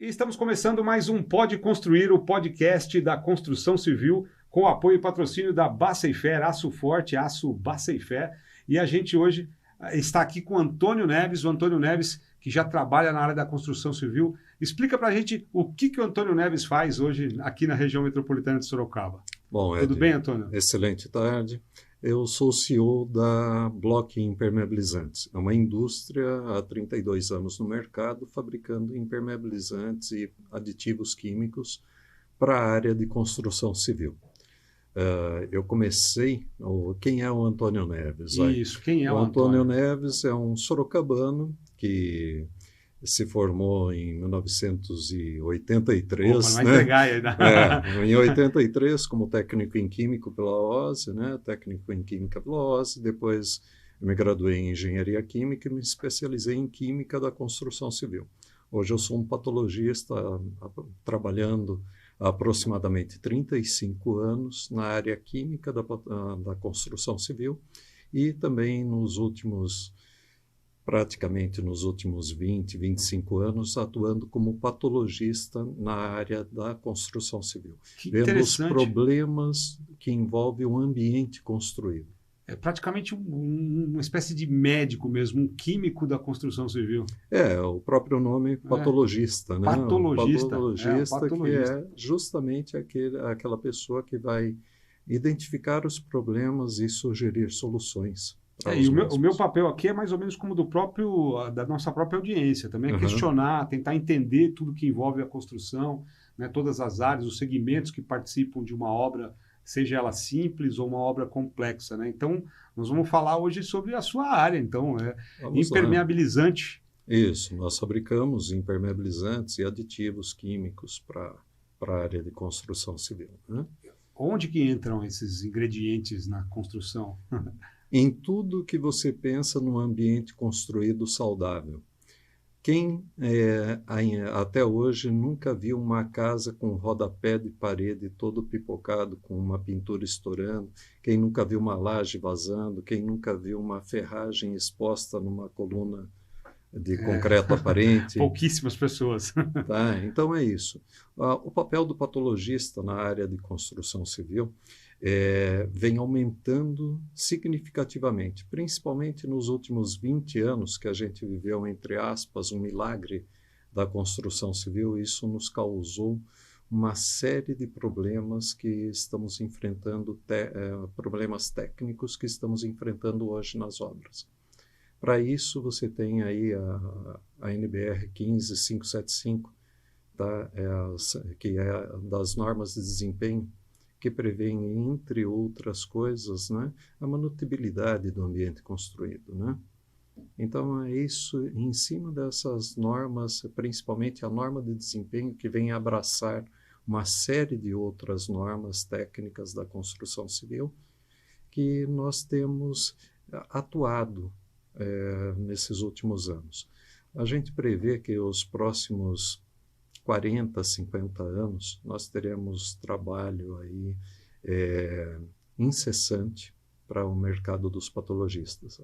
E estamos começando mais um Pode Construir, o podcast da construção civil, com o apoio e patrocínio da Baceifer, Aço Forte, Aço Baceifer. E a gente hoje está aqui com o Antônio Neves, que já trabalha na área da construção civil. Explica para a gente o que o Antônio Neves faz hoje aqui na região metropolitana de Sorocaba. Bom, Tudo bem, Antônio? Excelente tarde. Eu sou o CEO da Block Impermeabilizantes. É uma indústria há 32 anos no mercado, fabricando impermeabilizantes e aditivos químicos para a área de construção civil. Eu comecei... Quem é o Antônio Neves? Isso, quem é o Antônio Antônio? Neves é um sorocabano que se formou em 1983. Opa, não vai entregar aí, né? Em 83, como técnico em Químico pela OSE, né? Técnico em Química pela OSE. Depois eu me graduei em Engenharia Química e me especializei em Química da Construção Civil. Hoje eu sou um patologista trabalhando há aproximadamente 35 anos na área química da construção civil e também praticamente nos últimos 20, 25 anos, atuando como patologista na área da construção civil, vendo os problemas que envolvem o ambiente construído. É praticamente uma espécie de médico mesmo, um químico da construção civil. O próprio nome patologista, né? Patologista. Patologista, que é justamente aquela pessoa que vai identificar os problemas e sugerir soluções. E o meu papel aqui é mais ou menos como da nossa própria audiência, também é questionar, tentar entender tudo que envolve a construção, né, todas as áreas, os segmentos que participam de uma obra, seja ela simples ou uma obra complexa, né? Então, nós vamos falar hoje sobre a sua área, então, impermeabilizante. Isso, nós fabricamos impermeabilizantes e aditivos químicos para a área de construção civil, né? Onde que entram esses ingredientes na construção? Em tudo que você pensa num ambiente construído saudável. Quem até hoje nunca viu uma casa com rodapé de parede todo pipocado, com uma pintura estourando? Quem nunca viu uma laje vazando? Quem nunca viu uma ferragem exposta numa coluna de concreto aparente? Pouquíssimas pessoas. Tá? Então é isso. O papel do patologista na área de construção civil vem aumentando significativamente, principalmente nos últimos 20 anos que a gente viveu, entre aspas, um milagre da construção civil. Isso nos causou uma série de problemas que estamos enfrentando, problemas técnicos que estamos enfrentando hoje nas obras. Para isso, você tem aí a NBR 15575, tá? Que é das normas de desempenho, que prevêem, entre outras coisas, né, a manutenibilidade do ambiente construído, né? Então, é isso, em cima dessas normas, principalmente a norma de desempenho, que vem abraçar uma série de outras normas técnicas da construção civil, que nós temos atuado nesses últimos anos. A gente prevê que os próximos 40, 50 anos, nós teremos trabalho aí incessante para o mercado dos patologistas.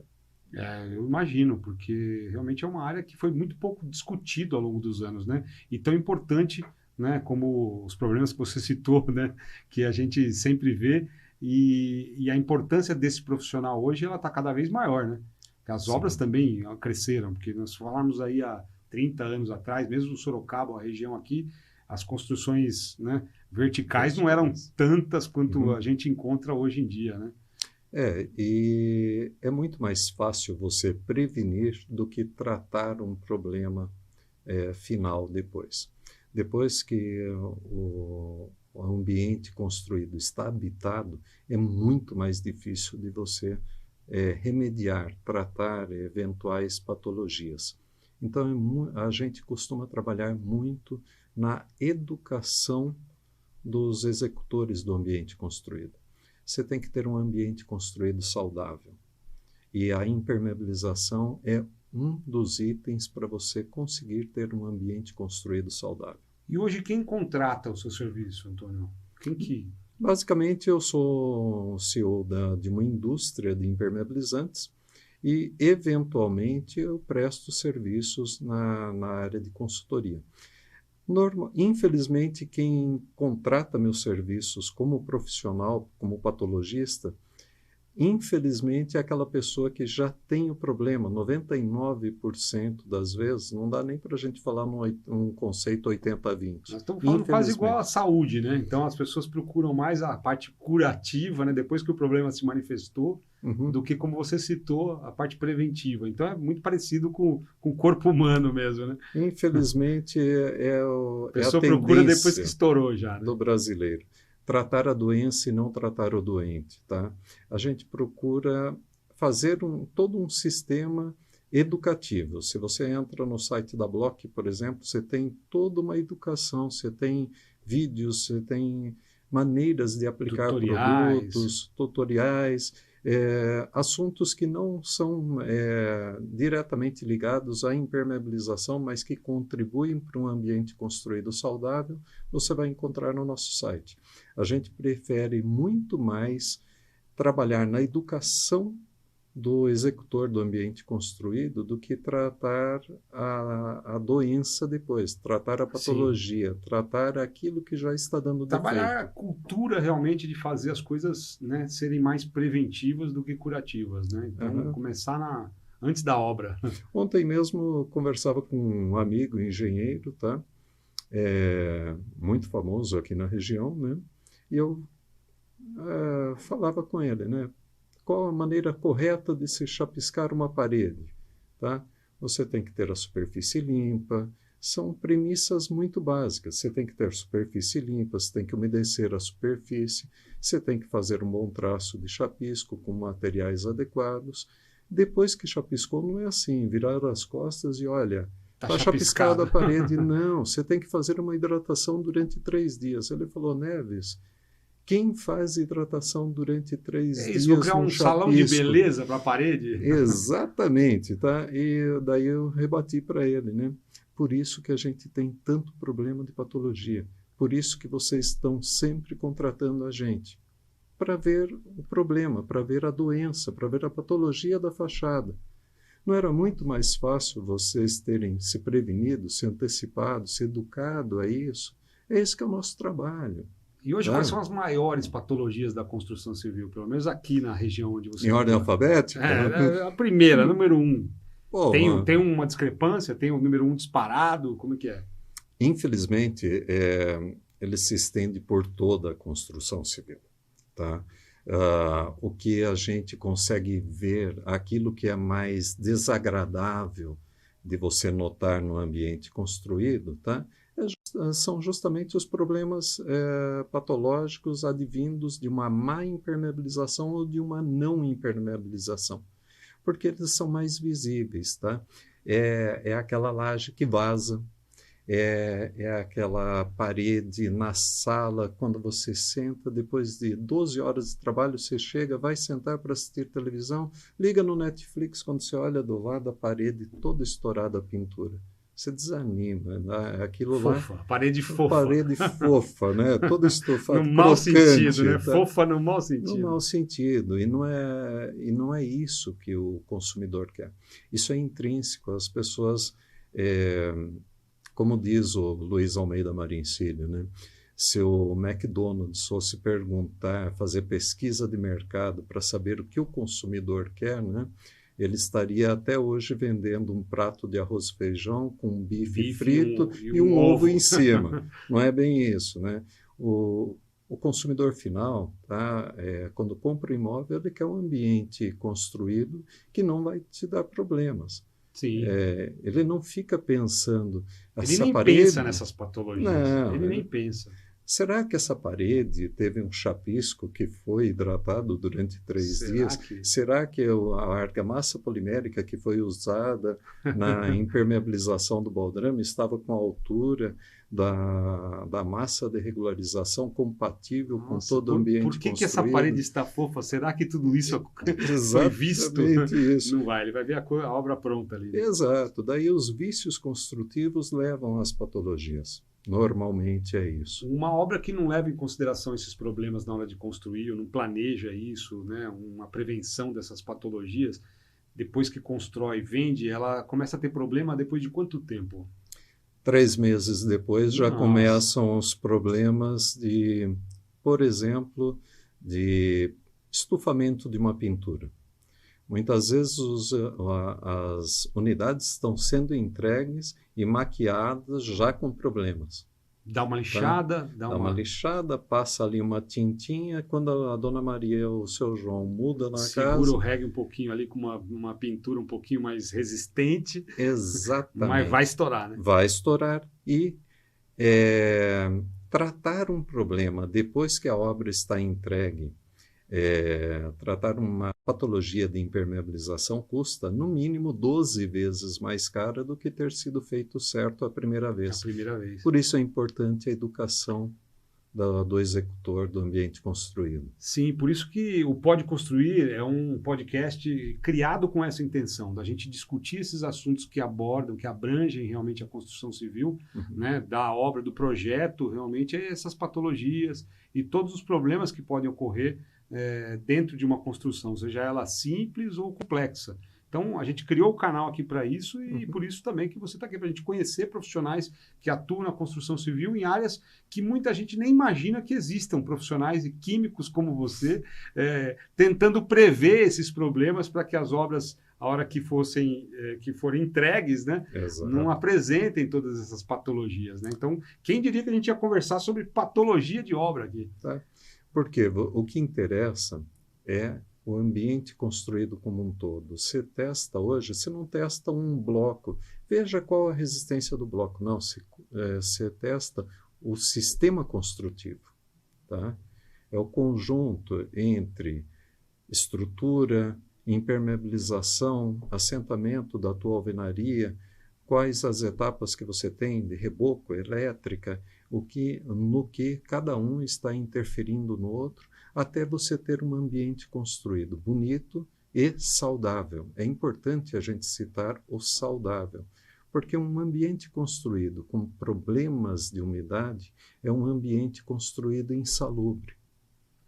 Eu imagino, porque realmente é uma área que foi muito pouco discutida ao longo dos anos, né? E tão importante, né, como os problemas que você citou, né, que a gente sempre vê, e a importância desse profissional hoje, ela está cada vez maior, né? As obras também cresceram, porque nós falamos aí há 30 anos atrás, mesmo no Sorocaba, a região aqui, as construções, né, verticais não eram tantas quanto a gente encontra hoje em dia, né? E é muito mais fácil você prevenir do que tratar um problema final depois. Depois que o ambiente construído está habitado, é muito mais difícil de você remediar, tratar eventuais patologias. Então, a gente costuma trabalhar muito na educação dos executores do ambiente construído. Você tem que ter um ambiente construído saudável. E a impermeabilização é um dos itens para você conseguir ter um ambiente construído saudável. E hoje quem contrata o seu serviço, Antônio? Quem que... Basicamente, eu sou CEO de uma indústria de impermeabilizantes e, eventualmente, eu presto serviços na área de consultoria. Infelizmente, quem contrata meus serviços como profissional, como patologista, infelizmente é aquela pessoa que já tem o problema. 99% das vezes, não dá nem para a gente falar um conceito 80-20. Nós estamos falando quase igual à saúde, né? Então as pessoas procuram mais a parte curativa, né? Depois que o problema se manifestou, do que, como você citou, a parte preventiva. Então é muito parecido com o corpo humano mesmo, né? Infelizmente A pessoa procura depois que estourou já, né? Do brasileiro. Tratar a doença e não tratar o doente, tá? A gente procura fazer todo um sistema educativo. Se você entra no site da Block, por exemplo, você tem toda uma educação, você tem vídeos, você tem maneiras de aplicar produtos, tutoriais, assuntos que não são diretamente ligados à impermeabilização, mas que contribuem para um ambiente construído saudável, você vai encontrar no nosso site. A gente prefere muito mais trabalhar na educação do executor do ambiente construído do que tratar a doença depois, tratar a patologia, tratar aquilo que já está dando defeito. Trabalhar a cultura realmente de fazer as coisas, né, serem mais preventivas do que curativas, né? Então, começar antes da obra. Ontem mesmo eu conversava com um amigo engenheiro, tá? Muito famoso aqui na região, né? E eu falava com ele, né? Qual a maneira correta de se chapiscar uma parede, tá? Você tem que ter a superfície limpa, são premissas muito básicas. Você tem que ter superfície limpa, você tem que umedecer a superfície, você tem que fazer um bom traço de chapisco com materiais adequados. Depois que chapiscou, não é assim, virar as costas e olha, está chapiscada a parede. Não, você tem que fazer uma hidratação durante 3 dias. Ele falou, Neves, quem faz hidratação durante 3 dias? Vou criar um salão de beleza para a parede? Exatamente, tá? E daí eu rebati para ele, né? Por isso que a gente tem tanto problema de patologia. Por isso que vocês estão sempre contratando a gente. Para ver o problema, para ver a doença, para ver a patologia da fachada. Não era muito mais fácil vocês terem se prevenido, se antecipado, se educado a isso? É esse que é o nosso trabalho. E hoje, quais são as maiores patologias da construção civil? Pelo menos aqui na região onde você... Em ordem alfabética? A primeira, número 1. Pô, tem uma discrepância? Tem o número 1 disparado? Como é que é? Infelizmente, ele se estende por toda a construção civil, tá? O que a gente consegue ver, aquilo que é mais desagradável de você notar no ambiente construído, tá? São justamente os problemas patológicos advindos de uma má impermeabilização ou de uma não impermeabilização, porque eles são mais visíveis, tá? É aquela laje que vaza, é aquela parede na sala, quando você senta, depois de 12 horas de trabalho, você chega, vai sentar para assistir televisão, liga no Netflix, quando você olha do lado, a parede toda estourada a pintura. Você desanima, né? Aquilo fofa, lá... Parede fofa. Parede fofa, né? Toda estofada, no mau sentido, né? Tá? Fofa no mau sentido. No mau sentido. E não é isso que o consumidor quer. Isso é intrínseco. As pessoas, como diz o Luiz Almeida Marincilio, né? Se o McDonald's fosse perguntar, fazer pesquisa de mercado para saber o que o consumidor quer, né? Ele estaria até hoje vendendo um prato de arroz e feijão com um bife frito e um ovo em cima. Não é bem isso, né? O consumidor final, tá? Quando compra um imóvel, ele quer um ambiente construído que não vai te dar problemas. Sim. Ele não fica pensando... Ele nem pensa nessas patologias. Não, ele nem pensa. Será que essa parede teve um chapisco que foi hidratado durante 3 dias? Será que a argamassa polimérica que foi usada na impermeabilização do baldrame estava com a altura da massa de regularização compatível com todo o ambiente construído? Por que essa parede está fofa? Será que tudo isso foi visto? Isso. Não vai, ele vai ver a obra pronta ali. Né? Exato. Daí os vícios construtivos levam às patologias. Normalmente é isso. Uma obra que não leva em consideração esses problemas na hora de construir, ou não planeja isso, né, uma prevenção dessas patologias, depois que constrói, vende, ela começa a ter problema depois de quanto tempo? 3 meses depois já Nossa. começam os problemas de, por exemplo, de estufamento de uma pintura. Muitas vezes as unidades estão sendo entregues e maquiadas já com problemas. Dá uma Tá? lixada, Dá uma lixada, passa ali uma tintinha. Quando a Dona Maria ou o seu João muda na segura casa... o reggae um pouquinho ali com uma pintura um pouquinho mais resistente, Exatamente. mas vai estourar, né? Vai estourar. E tratar um problema depois que a obra está entregue, tratar uma patologia de impermeabilização custa no mínimo 12 vezes mais cara do que ter sido feito certo a primeira vez. A primeira vez. Por isso é importante a educação do executor do ambiente construído. Sim, por isso que o Pode Construir é um podcast criado com essa intenção, da gente discutir esses assuntos que abordam, que abrangem realmente a construção civil, né, da obra, do projeto, realmente essas patologias e todos os problemas que podem ocorrer dentro de uma construção, seja ela simples ou complexa. Então, a gente criou o canal aqui para isso e por isso também que você está aqui, para a gente conhecer profissionais que atuam na construção civil em áreas que muita gente nem imagina que existam, profissionais e químicos como você, tentando prever esses problemas para que as obras, a hora que forem entregues, né, não apresentem todas essas patologias, né? Então, quem diria que a gente ia conversar sobre patologia de obra aqui? Tá. Porque o que interessa é o ambiente construído como um todo. Você testa hoje, você não testa um bloco. Veja qual a resistência do bloco. Não, você testa o sistema construtivo. Tá? É o conjunto entre estrutura, impermeabilização, assentamento da tua alvenaria, quais as etapas que você tem de reboco, elétrica, no que cada um está interferindo no outro, até você ter um ambiente construído bonito e saudável. É importante a gente citar o saudável, porque um ambiente construído com problemas de umidade é um ambiente construído insalubre.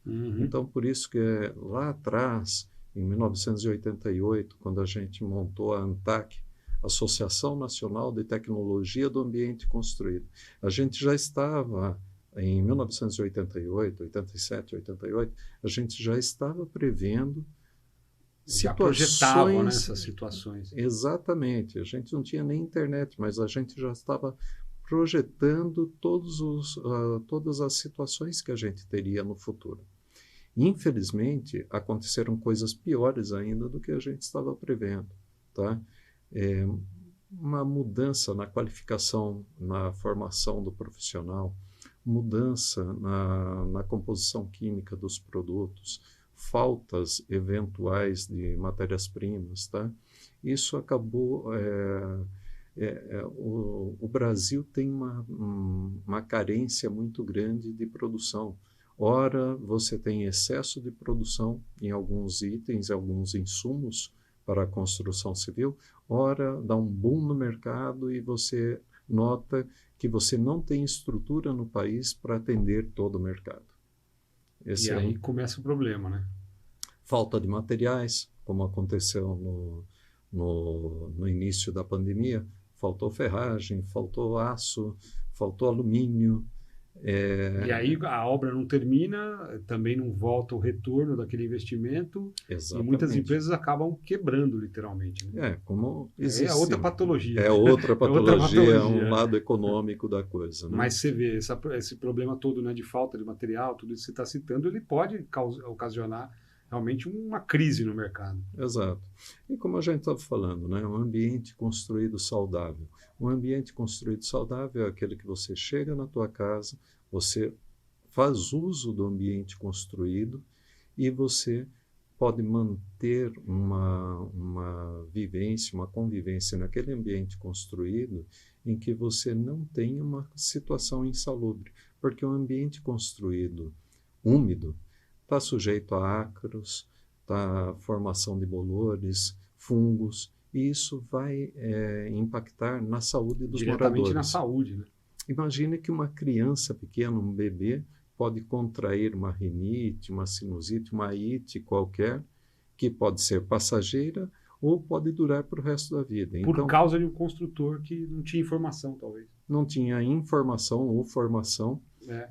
Então, por isso que lá atrás, em 1988, quando a gente montou a ANTAC, Associação Nacional de Tecnologia do Ambiente Construído, a gente já estava, em 1988, 87, 88, a gente já estava prevendo já projetavam, né, essas situações. Exatamente. A gente não tinha nem internet, mas a gente já estava projetando todas as situações que a gente teria no futuro. Infelizmente, aconteceram coisas piores ainda do que a gente estava prevendo. Tá? Uma mudança na qualificação, na formação do profissional, mudança na composição química dos produtos, faltas eventuais de matérias-primas. Tá? Isso acabou... o Brasil tem uma carência muito grande de produção. Ora, você tem excesso de produção em alguns itens, alguns insumos para a construção civil, ora, dá um boom no mercado e você nota que você não tem estrutura no país para atender todo o mercado. E aí começa o problema, né? Falta de materiais, como aconteceu no início da pandemia, faltou ferragem, faltou aço, faltou alumínio. E aí a obra não termina, também não volta o retorno daquele investimento. Exatamente. E muitas empresas acabam quebrando, literalmente. Né? Como existe. É outra patologia. É outra patologia, é um lado econômico da coisa. Né? Mas você vê, esse problema todo, né, de falta de material, tudo isso que você está citando, ele pode ocasionar realmente uma crise no mercado. Exato. E como a gente estava falando, né, um ambiente construído saudável. Um ambiente construído saudável é aquele que você chega na tua casa, você faz uso do ambiente construído e você pode manter uma vivência, uma convivência naquele ambiente construído em que você não tenha uma situação insalubre. Porque um ambiente construído úmido está sujeito a ácaros, a formação de bolores, fungos, e isso vai impactar na saúde dos moradores. Diretamente na saúde, né? Imagine que uma criança pequena, um bebê, pode contrair uma rinite, uma sinusite, uma itite qualquer, que pode ser passageira ou pode durar para o resto da vida. Por causa de um construtor que não tinha informação, talvez. não tinha informação ou formação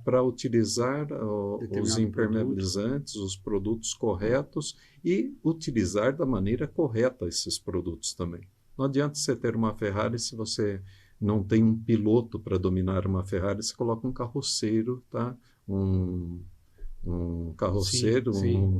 para utilizar os impermeabilizantes, os produtos corretos e utilizar da maneira correta esses produtos também. Não adianta você ter uma Ferrari se você não tem um piloto para dominar uma Ferrari, você coloca um carroceiro, tá? Um carroceiro, sim.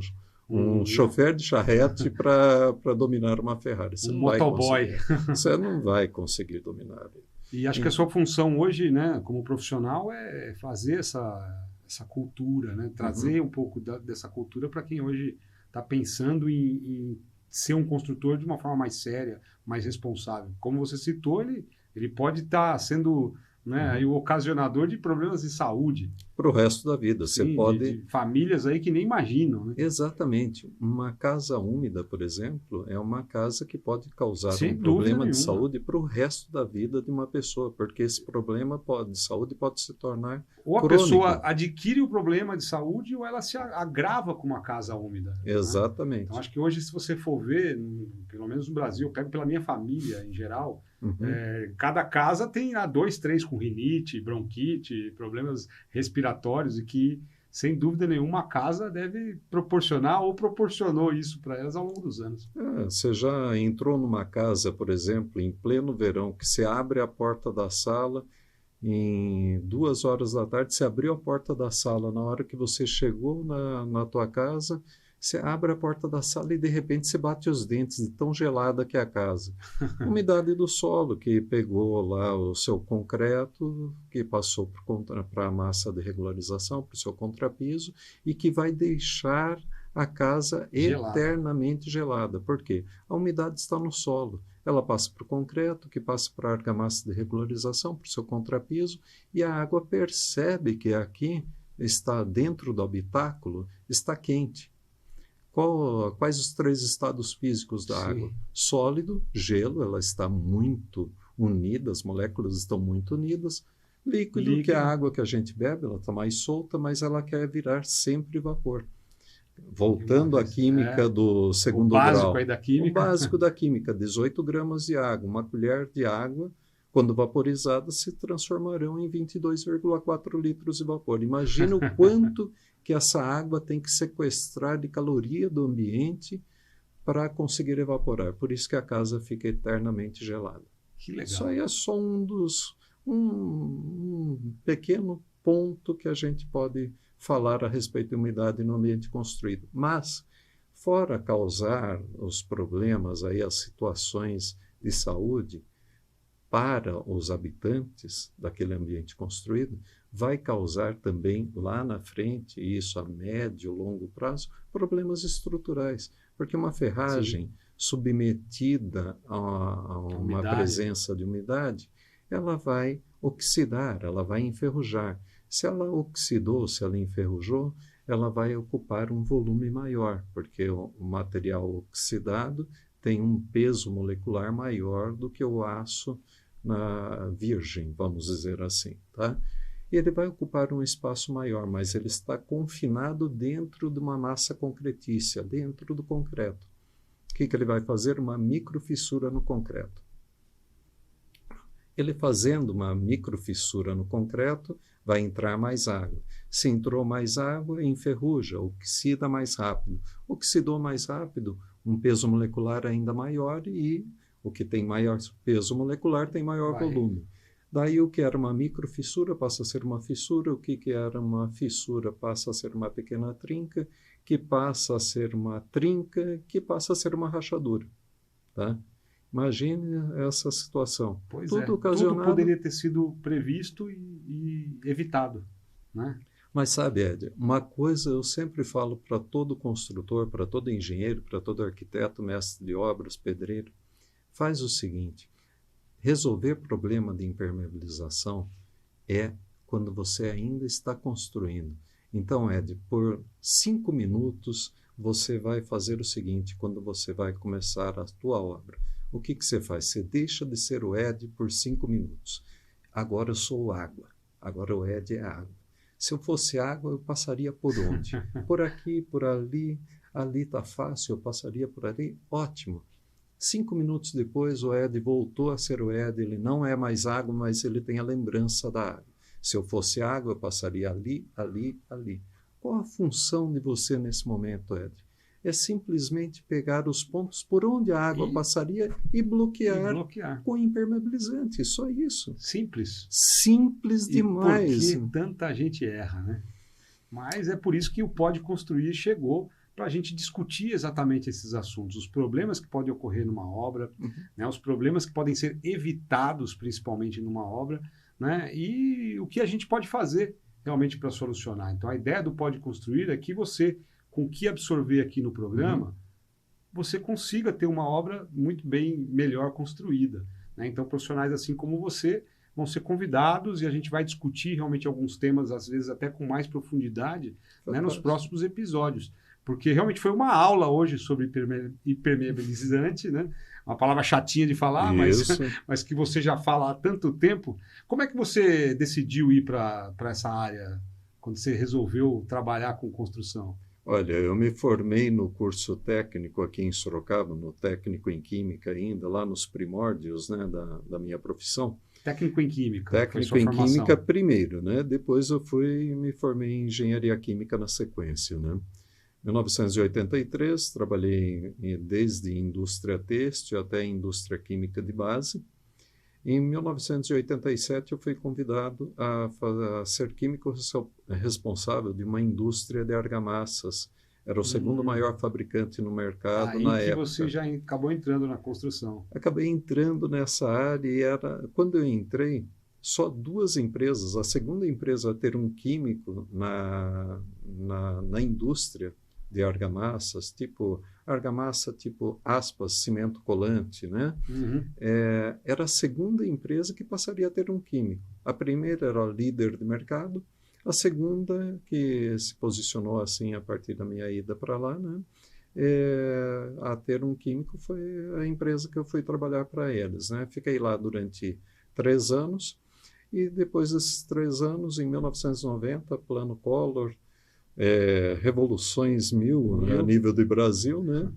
um chofer de charrete para dominar uma Ferrari. Você motoboy. Você não vai conseguir dominar. E acho que a sua função hoje, né, como profissional, é fazer essa cultura, né? Trazer um pouco dessa cultura para quem hoje está pensando em ser um construtor de uma forma mais séria, mais responsável. Como você citou, ele pode estar sendo, né, aí o ocasionador de problemas de saúde. Para o resto da vida. Sim, você pode... de famílias aí que nem imaginam. Né? Exatamente. Uma casa úmida, por exemplo, é uma casa que pode causar Sem um problema dúvida de nenhuma. saúde para o resto da vida de uma pessoa, porque esse problema de saúde pode se tornar ou a crônico. pessoa adquire o problema de saúde ou ela se agrava com uma casa úmida. Exatamente. Né? Então, acho que hoje, se você for ver, pelo menos no Brasil, eu pego pela minha família em geral, cada casa tem 2, 3 com rinite, bronquite, problemas respiratórios, e que, sem dúvida nenhuma, a casa deve proporcionar ou proporcionou isso para elas ao longo dos anos. Você já entrou numa casa, por exemplo, em pleno verão, que você abre a porta da sala, em 2 horas da tarde, você abriu a porta da sala, na hora que você chegou na tua casa, você abre a porta da sala e de repente você bate os dentes de tão gelada que é a casa. Umidade do solo que pegou lá o seu concreto, que passou para a massa de regularização, para o seu contrapiso, e que vai deixar a casa eternamente gelada. Por quê? A umidade está no solo. Ela passa para o concreto, que passa para a argamassa de regularização, para o seu contrapiso, e a água percebe que aqui está dentro do habitáculo, está quente. Quais os 3 estados físicos da água? Sólido, gelo, ela está muito unida, as moléculas estão muito unidas. Líquido, que é a água que a gente bebe, ela está mais solta, mas ela quer virar sempre vapor. Voltando à química do segundo grau. O básico aí da química. O básico da química, 18 gramas de água. Uma colher de água, quando vaporizada, se transformarão em 22,4 litros de vapor. Imagina o quanto que essa água tem que sequestrar de caloria do ambiente para conseguir evaporar. Por isso que a casa fica eternamente gelada. Que legal. Isso aí é só um pequeno ponto que a gente pode falar a respeito de umidade no ambiente construído. Mas, fora causar os problemas, aí, as situações de saúde para os habitantes daquele ambiente construído, vai causar também lá na frente, isso a médio e longo prazo, problemas estruturais. Porque uma ferragem submetida a uma presença de umidade, ela vai oxidar, ela vai enferrujar. Se ela oxidou, se ela enferrujou, ela vai ocupar um volume maior, porque o material oxidado tem um peso molecular maior do que o aço virgem, vamos dizer assim, tá? E ele vai ocupar um espaço maior, mas ele está confinado dentro de uma massa concretícia, dentro do concreto. O que ele vai fazer? Uma microfissura no concreto. Ele fazendo uma microfissura no concreto, vai entrar mais água. Se entrou mais água, enferruja, oxida mais rápido. Oxidou mais rápido, um peso molecular ainda maior, e o que tem maior peso molecular tem maior volume. Daí o que era uma microfissura passa a ser uma fissura, o que era uma fissura passa a ser uma pequena trinca, que passa a ser uma trinca, que passa a ser uma rachadura. Tá? Imagine essa situação. Pois tudo ocasionado... Tudo poderia ter sido previsto e evitado, né? Mas sabe, Ed, uma coisa eu sempre falo para todo construtor, para todo engenheiro, para todo arquiteto, mestre de obras, pedreiro, faz o seguinte: resolver problema de impermeabilização é quando você ainda está construindo. Então, Ed, por 5 minutos você vai fazer o seguinte: quando você vai começar a tua obra, o que você faz? Você deixa de ser o Ed por 5 minutos. Agora eu sou água. Agora o Ed é água. Se eu fosse água, eu passaria por onde? Por aqui, por ali. Ali está fácil, eu passaria por ali. Ótimo. 5 minutos depois, o Ed voltou a ser o Ed. Ele não é mais água, mas ele tem a lembrança da água. Se eu fosse água, eu passaria ali, ali, ali. Qual a função de você nesse momento, Ed? É simplesmente pegar os pontos por onde a água passaria e bloquear com impermeabilizante. Só isso. Simples. Simples demais. E por que tanta gente erra, né? Mas é por isso que o Pode Construir chegou para a gente discutir exatamente esses assuntos, os problemas que podem ocorrer numa obra, né, os problemas que podem ser evitados principalmente numa obra, né, e o que a gente pode fazer realmente para solucionar. Então, a ideia do Pode Construir é que você, com o que absorver aqui no programa, você consiga ter uma obra muito bem, melhor construída, né? Então, profissionais assim como você vão ser convidados e a gente vai discutir realmente alguns temas, às vezes até com mais profundidade, né, nos próximos episódios. Porque realmente foi uma aula hoje sobre impermeabilizante, né? Uma palavra chatinha de falar, mas que você já fala há tanto tempo. Como é que você decidiu ir para essa área, quando você resolveu trabalhar com construção? Olha, eu me formei no curso técnico aqui em Sorocaba, no técnico em Química ainda, lá nos primórdios, né, da minha profissão. Técnico em Química. Técnico em Química primeiro, né? Depois eu me formei em Engenharia Química na sequência, né? Em 1983, trabalhei desde indústria têxtil até indústria química de base. Em 1987, eu fui convidado a ser químico responsável de uma indústria de argamassas. Era o segundo maior fabricante no mercado na época. Aí você já acabou entrando na construção. Acabei entrando nessa área e quando eu entrei, só 2 empresas, a segunda empresa a ter um químico na indústria de argamassas, argamassa tipo aspas, cimento colante, né? Era a segunda empresa que passaria a ter um químico. A primeira era líder de mercado, a segunda, que se posicionou assim a partir da minha ida para lá, né? A ter um químico foi a empresa que eu fui trabalhar para eles, né? Fiquei lá durante 3 anos e depois desses 3 anos, em 1990, Plano Collor, revoluções mil a nível do Brasil, né?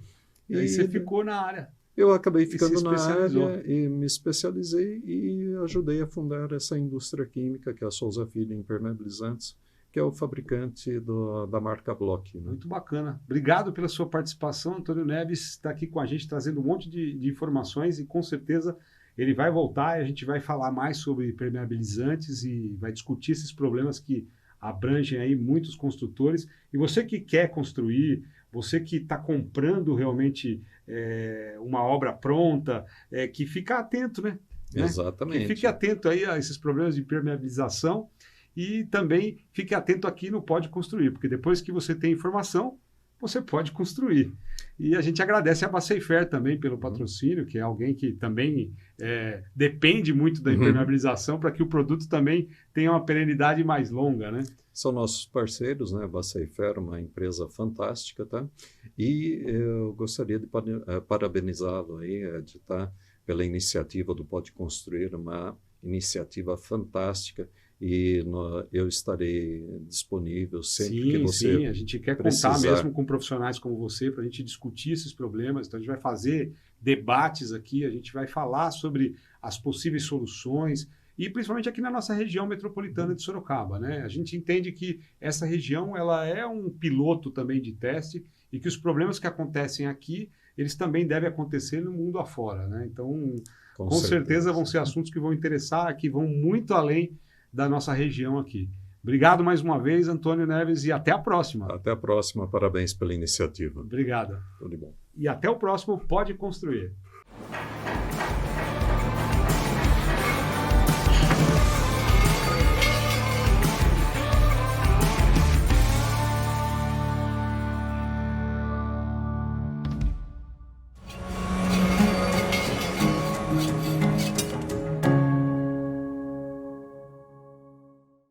E aí você ficou na área. Eu acabei ficando na área e me especializei e ajudei a fundar essa indústria química, que é a Souza Filho Impermeabilizantes, que é o fabricante da marca Bloch. Né? Muito bacana. Obrigado pela sua participação. Antônio Neves está aqui com a gente, trazendo um monte de informações e com certeza ele vai voltar e a gente vai falar mais sobre impermeabilizantes e vai discutir esses problemas que abrangem aí muitos construtores. E você que quer construir, você que está comprando realmente uma obra pronta, que fica atento, né? Exatamente. Que fique atento aí a esses problemas de impermeabilização e também fique atento aqui no Pode Construir, porque depois que você tem informação, você pode construir. E a gente agradece a Baceifer também pelo patrocínio, que é alguém que também depende muito da impermeabilização para que o produto também tenha uma perenidade mais longa, né? São nossos parceiros, né? A Baceifer, uma empresa fantástica, tá? E eu gostaria de parabenizá-lo aí, Ed, tá? Pela iniciativa do Pode Construir, uma iniciativa fantástica. E eu estarei disponível sempre que você Sim, a gente quer contar mesmo com profissionais como você para a gente discutir esses problemas. Então, a gente vai fazer debates aqui, a gente vai falar sobre as possíveis soluções e principalmente aqui na nossa região metropolitana de Sorocaba, né? A gente entende que essa região ela é um piloto também de teste e que os problemas que acontecem aqui, eles também devem acontecer no mundo afora, né? Então, com certeza vão ser assuntos que vão interessar, que vão muito além da nossa região aqui. Obrigado mais uma vez, Antônio Neves, e até a próxima. Até a próxima, parabéns pela iniciativa. Obrigado. Tudo de bom. E até o próximo Pode Construir.